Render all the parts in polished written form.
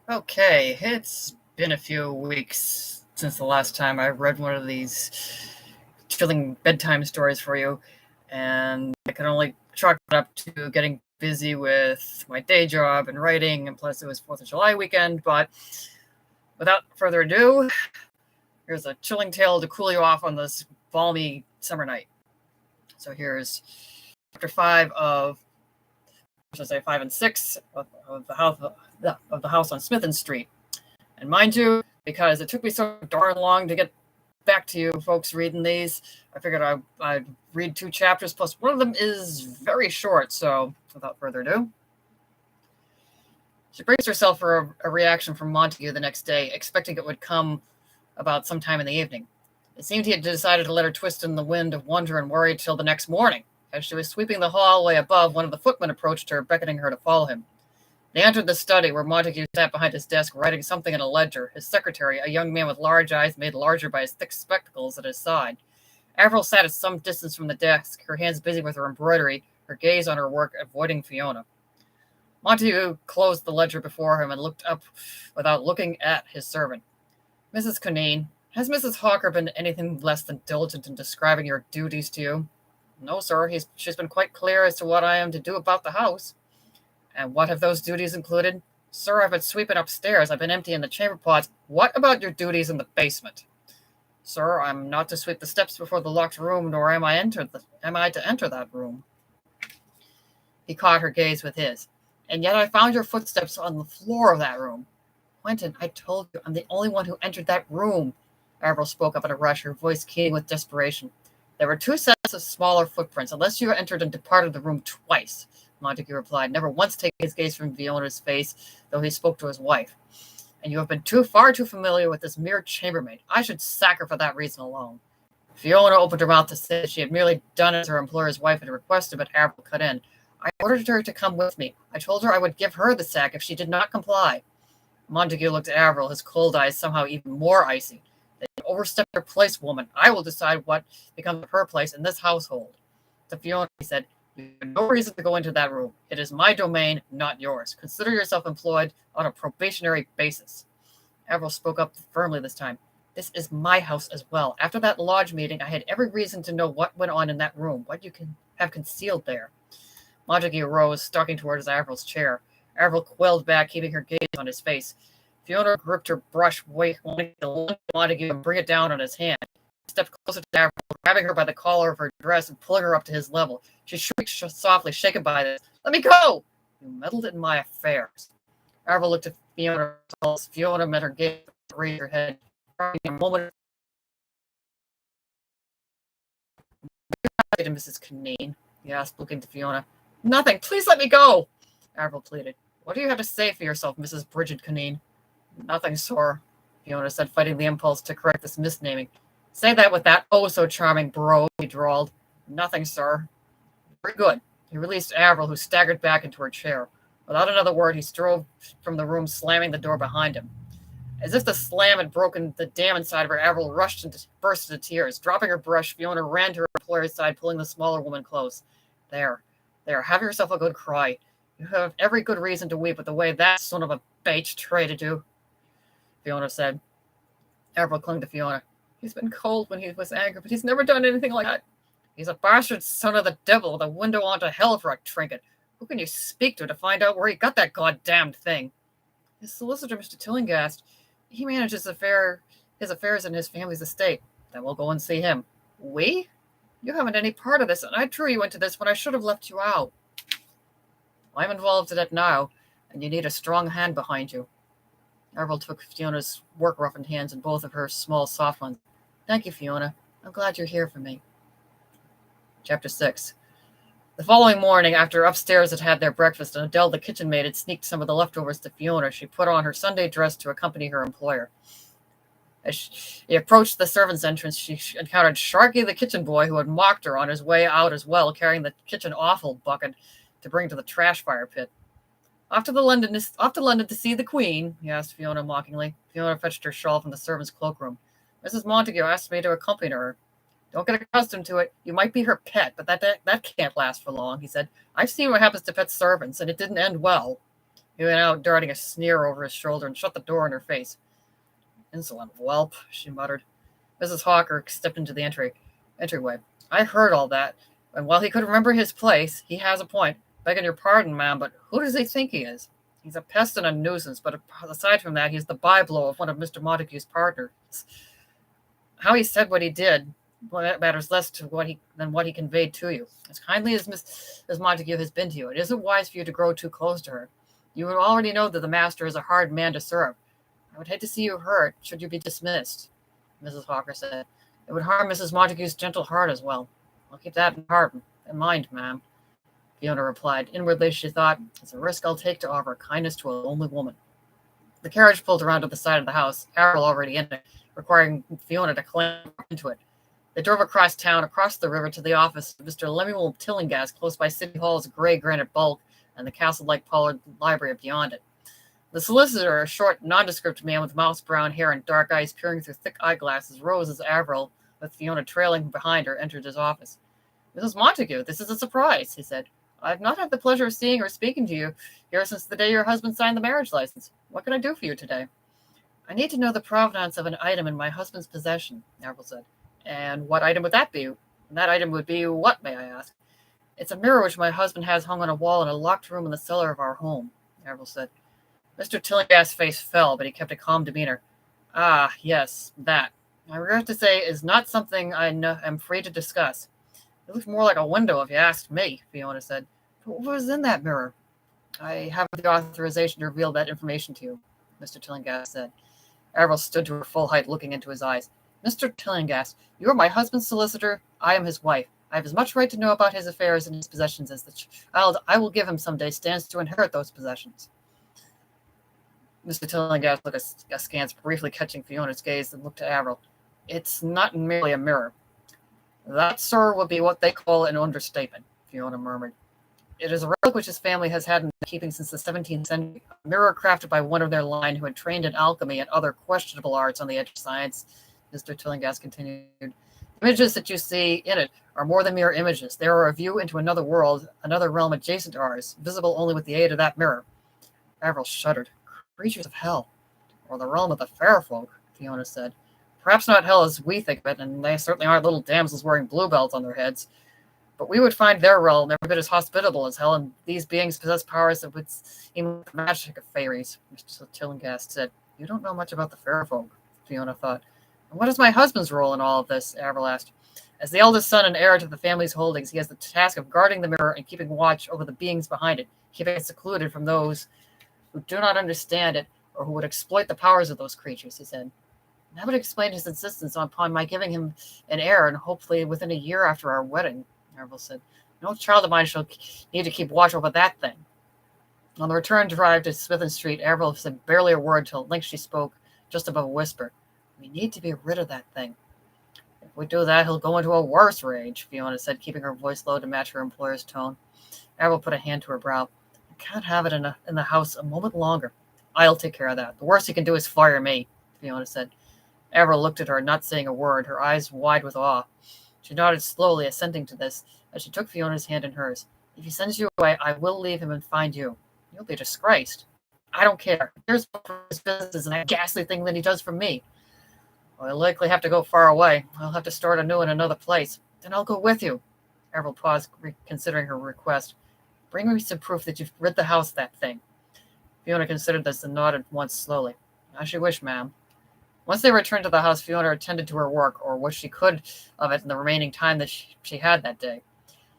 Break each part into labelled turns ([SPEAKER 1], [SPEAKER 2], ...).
[SPEAKER 1] Okay, it's been a few weeks since the last time I read one of these chilling bedtime stories for you, and I can only chalk it up to getting busy with my day job and writing, and plus it was 4th of July weekend. But without further ado, here's a chilling tale to cool you off on this balmy summer night. So here's chapter 5 of, I should say 5 and 6 of the house on Smithen Street. And mind you, because it took me so darn long to get back to you folks reading these, I figured I'd read 2 chapters, plus one of them is very short. So without further ado, she braced herself for a reaction from Montague the next day, expecting it would come about sometime in the evening. It seemed he had decided to let her twist in the wind of wonder and worry till the next morning. As she was sweeping the hallway above, one of the footmen approached her, beckoning her to follow him. They entered the study, where Montague sat behind his desk writing something in a ledger. His secretary, a young man with large eyes made larger by his thick spectacles, at his side. Avril sat at some distance from the desk, her hands busy with her embroidery, her gaze on her work, avoiding Fiona. Montague closed the ledger before him and looked up without looking at his servant. Mrs. Cuneen, has Mrs. Hawker been anything less than diligent in describing your duties to you? No, sir. She's been quite clear as to what I am to do about the house. And what have those duties included? Sir, I've been sweeping upstairs. I've been emptying the chamber pots. What about your duties in the basement? Sir, I'm not to sweep the steps before the locked room, nor am I to enter that room. He caught her gaze with his. And yet I found your footsteps on the floor of that room. Quentin, I told you, I'm the only one who entered that room. Avril spoke up in a rush, her voice keen with desperation. There were 2 sets of smaller footprints, unless you entered and departed the room twice, Montague replied, never once taking his gaze from Fiona's face, though he spoke to his wife. And you have been far too familiar with this mere chambermaid. I should sack her for that reason alone. Fiona opened her mouth to say that she had merely done as her employer's wife had requested, but Avril cut in. I ordered her to come with me. I told her I would give her the sack if she did not comply. Montague looked at Avril, his cold eyes somehow even more icy. They overstepped their place, woman. I will decide what becomes of her place in this household. To Fiona, he said, you have no reason to go into that room. It is my domain, not yours. Consider yourself employed on a probationary basis. Avril spoke up firmly this time. This is my house as well. After that lodge meeting, I had every reason to know what went on in that room, what you can have concealed there. Montague rose, stalking towards Avril's chair. Avril quailed back, keeping her gaze on his face. Fiona gripped her brush, wanting to lunge Montague and bring it down on his hand. He stepped closer to Avril, grabbing her by the collar of her dress and pulling her up to his level. She shrieked softly, shaken by this. Let me go! You meddled in my affairs. Avril looked at Fiona. Fiona met her gaze, raised her head. A moment. To Mrs. Cuneen, he asked, looking to Fiona. Nothing. Please let me go, Avril pleaded. What do you have to say for yourself, Mrs. Bridget Cuneen? Nothing, sir, Fiona said, fighting the impulse to correct this misnaming. Say that with that oh-so-charming brogue, he drawled. Nothing, sir. Very good. He released Avril, who staggered back into her chair. Without another word, he strode from the room, slamming the door behind him. As if the slam had broken the dam inside of her, Avril burst into tears. Dropping her brush, Fiona ran to her employer's side, pulling the smaller woman close. There, have yourself a good cry. You have every good reason to weep with the way that son of a bitch treated you, Fiona said. Avril clung to Fiona. He's been cold when he was angry, but he's never done anything like that. He's a bastard son of the devil with a window onto hell for a trinket. Who can you speak to find out where he got that goddamned thing? His solicitor, Mr. Tillinghast. He manages his affairs in his family's estate. Then we'll go and see him. We? You haven't any part of this, and I drew you into this when I should have left you out. I'm involved in it now, and you need a strong hand behind you. Avril took Fiona's work-roughened hands in both of her small, soft ones. Thank you, Fiona. I'm glad you're here for me. Chapter 6. The following morning, after upstairs had had their breakfast and Adele, the kitchen maid, had sneaked some of the leftovers to Fiona, she put on her Sunday dress to accompany her employer. As she approached the servants' entrance, she encountered Sharky, the kitchen boy, who had mocked her on his way out as well, carrying the kitchen offal bucket to bring to the trash fire pit. Off to London to see the Queen? He asked Fiona mockingly. Fiona fetched her shawl from the servants' cloakroom. Mrs. Montague asked me to accompany her. Don't get accustomed to it. You might be her pet, but that can't last for long, he said. I've seen what happens to pet servants, and it didn't end well. He went out, darting a sneer over his shoulder, and shut the door in her face. Insolent whelp, she muttered. Mrs. Hawker stepped into the entryway. I heard all that, and while he could remember his place, he has a point. Begging your pardon, ma'am, but who does he think he is? He's a pest and a nuisance, but aside from that, he's the byblow of one of Mr. Montague's partners. How he said what he did matters less to than what he conveyed to you. As kindly as Miss Montague has been to you, it isn't wise for you to grow too close to her. You already know that the master is a hard man to serve. I would hate to see you hurt should you be dismissed, Mrs. Hawker said. It would harm Mrs. Montague's gentle heart as well. I'll keep that in mind, ma'am, Fiona replied. Inwardly, she thought, it's a risk I'll take to offer kindness to a lonely woman. The carriage pulled around to the side of the house, Harold already in it, requiring Fiona to climb into it. They drove across town, across the river, to the office of Mr. Lemuel Tillinghast, close by City Hall's gray granite bulk and the castle-like Pollard library beyond it. The solicitor, a short, nondescript man with mouse-brown hair and dark eyes peering through thick eyeglasses, rose as Avril, with Fiona trailing behind her, entered his office. Mrs. Montague, this is a surprise, he said. I've not had the pleasure of seeing or speaking to you here since the day your husband signed the marriage license. What can I do for you today? I need to know the provenance of an item in my husband's possession, Avril said. And what item would that be? That item would be what, may I ask? It's a mirror which my husband has hung on a wall in a locked room in the cellar of our home, Avril said. Mr. Tillinghast's face fell, but he kept a calm demeanor. Ah, yes, that. I regret to say is not something I am free to discuss. It looks more like a window if you asked me, Fiona said. But what was in that mirror? I have the authorization to reveal that information to you, Mr. Tillinghast said. Avril stood to her full height, looking into his eyes. Mr. Tillinghast, you are my husband's solicitor. I am his wife. I have as much right to know about his affairs and his possessions as the child I will give him someday stands to inherit those possessions. Mr. Tillinghast looked askance, briefly catching Fiona's gaze, and looked to Avril. It's not merely a mirror. That, sir, would be what they call an understatement, Fiona murmured. It is a relic which his family has had in keeping since the 17th century, a mirror crafted by one of their line who had trained in alchemy and other questionable arts on the edge of science, Mr. Tillinghast continued. The images that you see in it are more than mere images. They are a view into another world, another realm adjacent to ours, visible only with the aid of that mirror. Avril shuddered. Creatures of hell, or the realm of the fair folk, Fiona said. Perhaps not hell as we think of it, and they certainly aren't little damsels wearing bluebells on their heads. But we would find their realm every bit as hospitable as hell, and these beings possess powers that would seem like the magic of fairies, Mr. Tillinghast said. You don't know much about the fair folk, Fiona thought. And what is my husband's role in all of this? Avril asked. As the eldest son and heir to the family's holdings, he has the task of guarding the mirror and keeping watch over the beings behind it, keeping it secluded from those who do not understand it or who would exploit the powers of those creatures, he said. And that would explain his insistence upon my giving him an heir, and hopefully within a year after our wedding, Avril said. No child of mine shall need to keep watch over that thing. On the return drive to Smithen Street, Avril said barely a word till at length she spoke, just above a whisper. We need to be rid of that thing. If we do that, he'll go into a worse rage, Fiona said, keeping her voice low to match her employer's tone. Avril put a hand to her brow. I can't have it in the house a moment longer. I'll take care of that. The worst he can do is fire me, Fiona said. Avril looked at her, not saying a word, her eyes wide with awe. She nodded slowly, assenting to this, as she took Fiona's hand in hers. If he sends you away, I will leave him and find you. You'll be disgraced. I don't care. Here's for his business and that ghastly thing that he does for me. Well, I'll likely have to go far away. I'll have to start anew in another place. Then I'll go with you. Avril paused, reconsidering her request. Bring me some proof that you've rid the house of that thing. Fiona considered this and nodded once slowly. As you wish, ma'am. Once they returned to the house, Fiona attended to her work, or what she could of it in the remaining time that she had that day.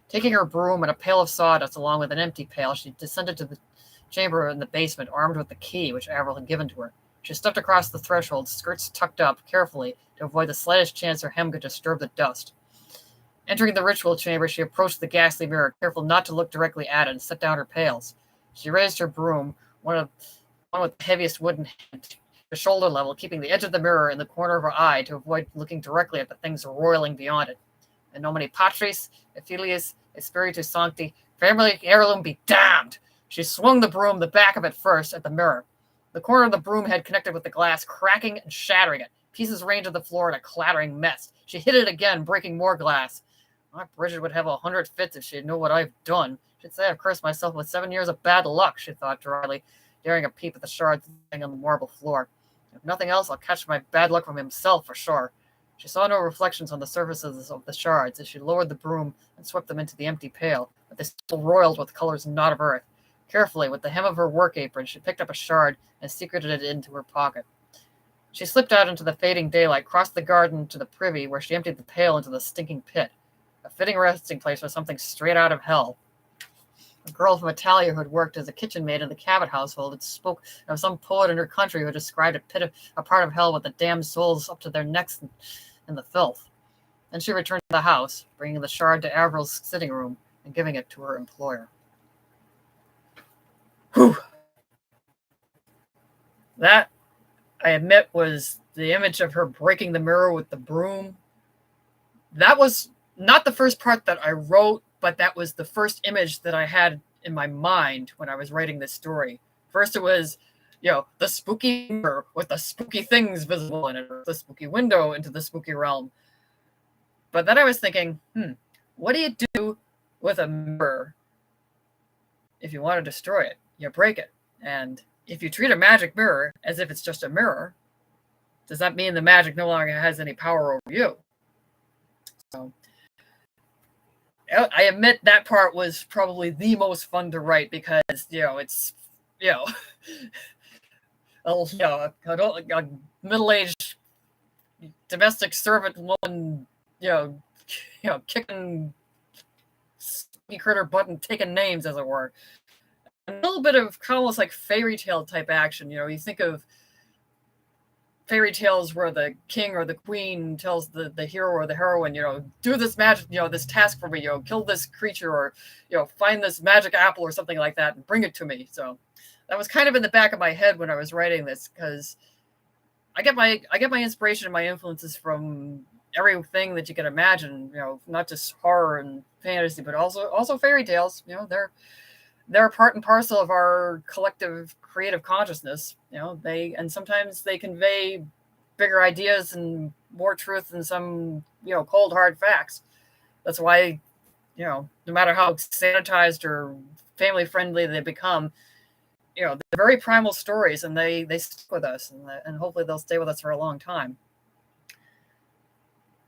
[SPEAKER 1] Taking her broom and a pail of sawdust along with an empty pail, she descended to the chamber in the basement, armed with the key which Avril had given to her. She stepped across the threshold, skirts tucked up carefully to avoid the slightest chance her hem could disturb the dust. Entering the ritual chamber, she approached the ghastly mirror, careful not to look directly at it, and set down her pails. She raised her broom, one with the heaviest wooden hand, to shoulder level, keeping the edge of the mirror in the corner of her eye to avoid looking directly at the things roiling beyond it. In nomine Patris, et Filius, et Spiritus Sancti, family heirloom be damned! She swung the broom, the back of it first, at the mirror. The corner of the broom head connected with the glass, cracking and shattering it. Pieces rained to the floor in a clattering mess. She hit it again, breaking more glass. Aunt Bridget would have 100 fits if she knew what I've done. She'd say I've cursed myself with 7 years of bad luck, she thought dryly, daring a peep at the shards lying on the marble floor. If nothing else, I'll catch my bad luck from himself for sure. She saw no reflections on the surfaces of the shards as she lowered the broom and swept them into the empty pail, but they still roiled with colors not of earth. Carefully, with the hem of her work apron, she picked up a shard and secreted it into her pocket. She slipped out into the fading daylight, crossed the garden to the privy, where she emptied the pail into the stinking pit. A fitting resting place for something straight out of hell. A girl from Italia who had worked as a kitchen maid in the Cabot household had spoke of some poet in her country who described a part of hell with the damned souls up to their necks in the filth. Then she returned to the house, bringing the shard to Avril's sitting room and giving it to her employer. Whew. That, I admit, was the image of her breaking the mirror with the broom. That was not the first part that I wrote, but that was the first image that I had in my mind when I was writing this story. First it was, the spooky mirror with the spooky things visible in it, or the spooky window into the spooky realm. But then I was thinking, what do you do with a mirror if you want to destroy it? You break it. And if you treat a magic mirror as if it's just a mirror, does that mean the magic no longer has any power over you? So I admit that part was probably the most fun to write because, it's, a middle-aged domestic servant woman, kicking spooky critter butt and taking names, as it were. A little bit of almost like fairy tale type action. You think of fairy tales where the king or the queen tells the hero or the heroine, do this magic, this task for me, kill this creature, or, find this magic apple or something like that and bring it to me. So that was kind of in the back of my head when I was writing this, because I get my inspiration and my influences from everything that you can imagine, not just horror and fantasy, but also fairy tales. They're part and parcel of our collective creative consciousness. Sometimes they convey bigger ideas and more truth than some, cold hard facts. That's why, no matter how sanitized or family friendly they become, they're very primal stories, and they stick with us, and hopefully they'll stay with us for a long time.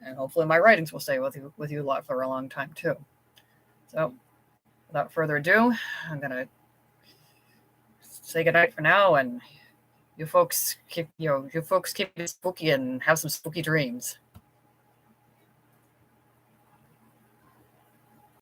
[SPEAKER 1] And hopefully my writings will stay with you a lot for a long time too. So, without further ado, I'm going to say goodnight for now, and you folks keep it spooky and have some spooky dreams.